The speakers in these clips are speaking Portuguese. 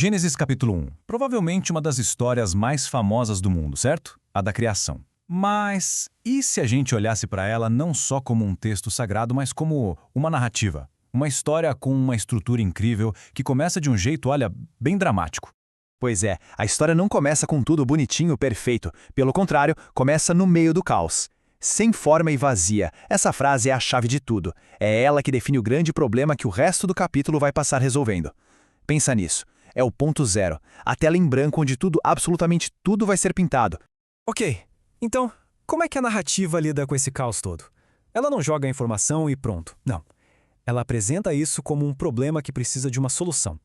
Gênesis capítulo 1. Provavelmente uma das histórias mais famosas do mundo, certo? A da criação. Mas e se a gente olhasse para ela não só como um texto sagrado, mas como uma narrativa? Uma história com uma estrutura incrível que começa de um jeito, olha, bem dramático. Pois é, a história não começa com tudo bonitinho, perfeito. Pelo contrário, começa no meio do caos. Sem forma e vazia. Essa frase é a chave de tudo. É ela que define o grande problema que o resto do capítulo vai passar resolvendo. Pensa nisso. É o ponto zero. A tela em branco onde tudo, absolutamente tudo vai ser pintado. Ok, então, como é que a narrativa lida com esse caos todo? Ela não joga a informação e pronto. Não. Ela apresenta isso como um problema que precisa de uma solução.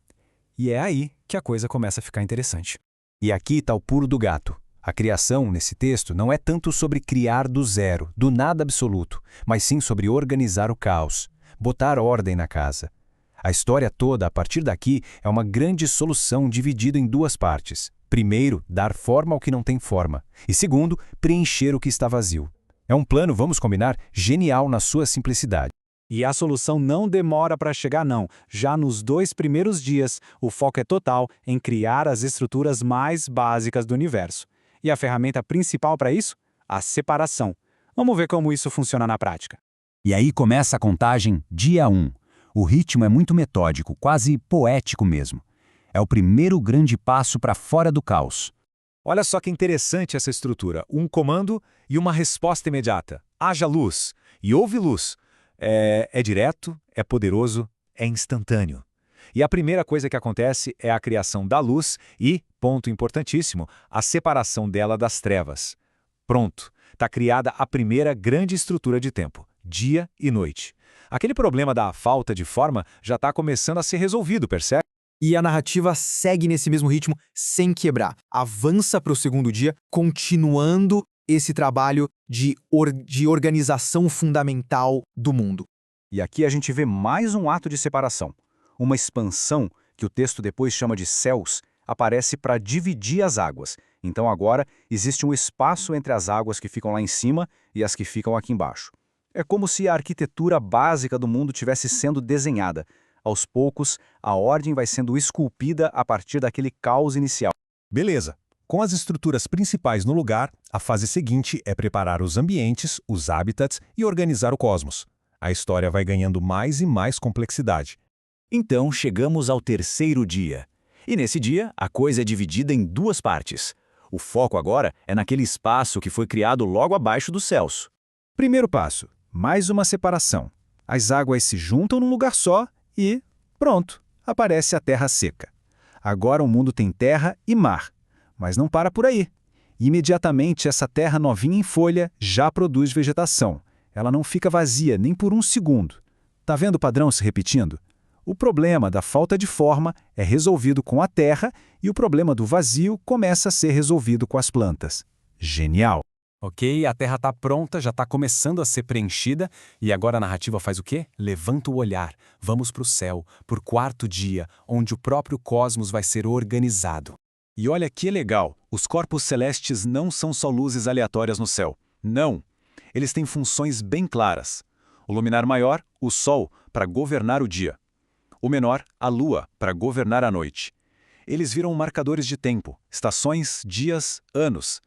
E é aí que a coisa começa a ficar interessante. E aqui está o pulo do gato. A criação, nesse texto, não é tanto sobre criar do zero, do nada absoluto, mas sim sobre organizar o caos, botar ordem na casa. A história toda, a partir daqui, é uma grande solução dividida em duas partes. Primeiro, dar forma ao que não tem forma. E segundo, preencher o que está vazio. É um plano, vamos combinar, genial na sua simplicidade. E a solução não demora para chegar não. Já nos 2 primeiros dias, o foco é total em criar as estruturas mais básicas do universo. E a ferramenta principal para isso? A separação. Vamos ver como isso funciona na prática. E aí começa a contagem dia 1. O ritmo é muito metódico, quase poético mesmo. É o primeiro grande passo para fora do caos. Olha só que interessante essa estrutura. Um comando e uma resposta imediata. Haja luz. E houve luz. É direto, é poderoso, é instantâneo. E a primeira coisa que acontece é a criação da luz e, ponto importantíssimo, a separação dela das trevas. Pronto, está criada a primeira grande estrutura de tempo, dia e noite. Aquele problema da falta de forma já está começando a ser resolvido, percebe? E a narrativa segue nesse mesmo ritmo sem quebrar. Avança para o segundo dia, continuando esse trabalho de organização fundamental do mundo. E aqui a gente vê mais um ato de separação. Uma expansão, que o texto depois chama de céus, aparece para dividir as águas. Então agora existe um espaço entre as águas que ficam lá em cima e as que ficam aqui embaixo. É como se a arquitetura básica do mundo tivesse sendo desenhada. Aos poucos, a ordem vai sendo esculpida a partir daquele caos inicial. Beleza. Com as estruturas principais no lugar, a fase seguinte é preparar os ambientes, os habitats e organizar o cosmos. A história vai ganhando mais e mais complexidade. Então chegamos ao terceiro dia. E nesse dia, a coisa é dividida em duas partes. O foco agora é naquele espaço que foi criado logo abaixo dos céus. Primeiro passo, mais uma separação. As águas se juntam num lugar só e, pronto, aparece a terra seca. Agora o mundo tem terra e mar. Mas não para por aí. Imediatamente essa terra novinha em folha já produz vegetação. Ela não fica vazia nem por um segundo. Tá vendo o padrão se repetindo? O problema da falta de forma é resolvido com a terra e o problema do vazio começa a ser resolvido com as plantas. Genial! Ok, a Terra está pronta, já está começando a ser preenchida, e agora a narrativa faz o quê? Levanta o olhar, vamos para o céu, por quarto dia, onde o próprio cosmos vai ser organizado. E olha que legal, os corpos celestes não são só luzes aleatórias no céu. Não! Eles têm funções bem claras. O luminar maior, o Sol, para governar o dia. O menor, a Lua, para governar a noite. Eles viram marcadores de tempo, estações, dias, anos.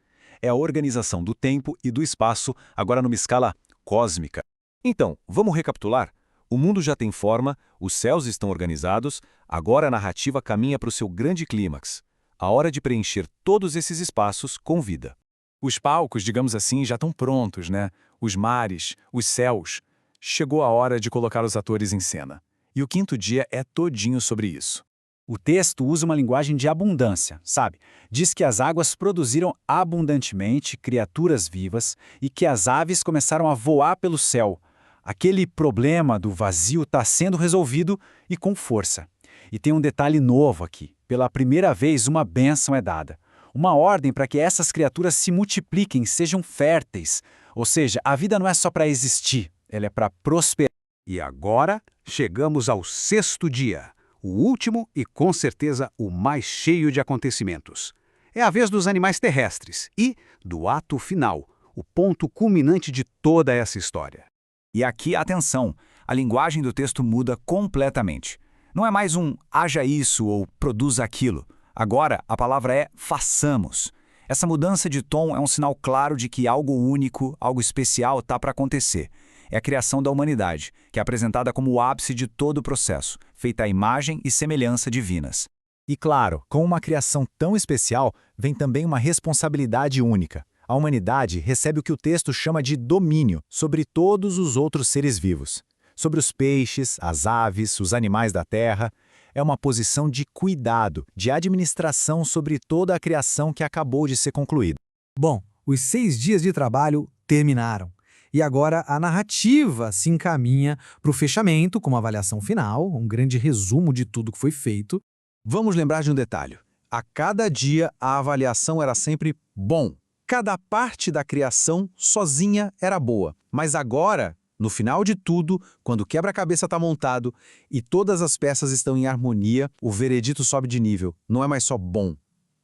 É a organização do tempo e do espaço, agora numa escala cósmica. Então, vamos recapitular? O mundo já tem forma, os céus estão organizados, agora a narrativa caminha para o seu grande clímax. A hora de preencher todos esses espaços com vida. Os palcos, digamos assim, já estão prontos, né? Os mares, os céus. Chegou a hora de colocar os atores em cena. E o quinto dia é todinho sobre isso. O texto usa uma linguagem de abundância, sabe? Diz que as águas produziram abundantemente criaturas vivas e que as aves começaram a voar pelo céu. Aquele problema do vazio está sendo resolvido e com força. E tem um detalhe novo aqui. Pela primeira vez, uma bênção é dada. Uma ordem para que essas criaturas se multipliquem, sejam férteis. Ou seja, a vida não é só para existir, ela é para prosperar. E agora, chegamos ao 6º dia. O último e, com certeza, o mais cheio de acontecimentos. É a vez dos animais terrestres e do ato final, o ponto culminante de toda essa história. E aqui, atenção, a linguagem do texto muda completamente. Não é mais um haja isso ou produza aquilo. Agora, a palavra é façamos. Essa mudança de tom é um sinal claro de que algo único, algo especial está para acontecer. É a criação da humanidade, que é apresentada como o ápice de todo o processo, feita à imagem e semelhança divinas. E claro, com uma criação tão especial, vem também uma responsabilidade única. A humanidade recebe o que o texto chama de domínio sobre todos os outros seres vivos. Sobre os peixes, as aves, os animais da terra. É uma posição de cuidado, de administração sobre toda a criação que acabou de ser concluída. Bom, os 6 dias de trabalho terminaram. E agora a narrativa se encaminha para o fechamento, com uma avaliação final, um grande resumo de tudo que foi feito. Vamos lembrar de um detalhe. A cada dia, a avaliação era sempre bom. Cada parte da criação sozinha era boa. Mas agora, no final de tudo, quando o quebra-cabeça está montado e todas as peças estão em harmonia, o veredito sobe de nível. Não é mais só bom.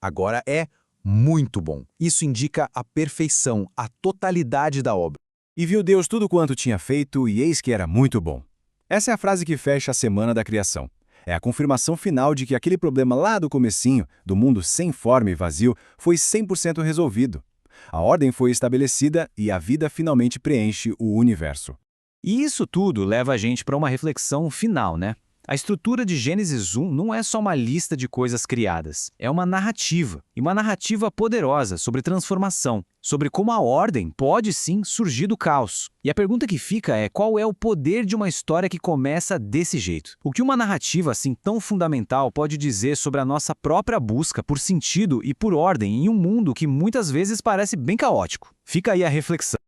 Agora é muito bom. Isso indica a perfeição, a totalidade da obra. E viu Deus tudo quanto tinha feito, e eis que era muito bom. Essa é a frase que fecha a semana da criação. É a confirmação final de que aquele problema lá do comecinho, do mundo sem forma e vazio, foi 100% resolvido. A ordem foi estabelecida e a vida finalmente preenche o universo. E isso tudo leva a gente para uma reflexão final, né? A estrutura de Gênesis 1 não é só uma lista de coisas criadas, é uma narrativa, e uma narrativa poderosa sobre transformação, sobre como a ordem pode sim surgir do caos. E a pergunta que fica é qual é o poder de uma história que começa desse jeito? O que uma narrativa assim tão fundamental pode dizer sobre a nossa própria busca por sentido e por ordem em um mundo que muitas vezes parece bem caótico? Fica aí a reflexão.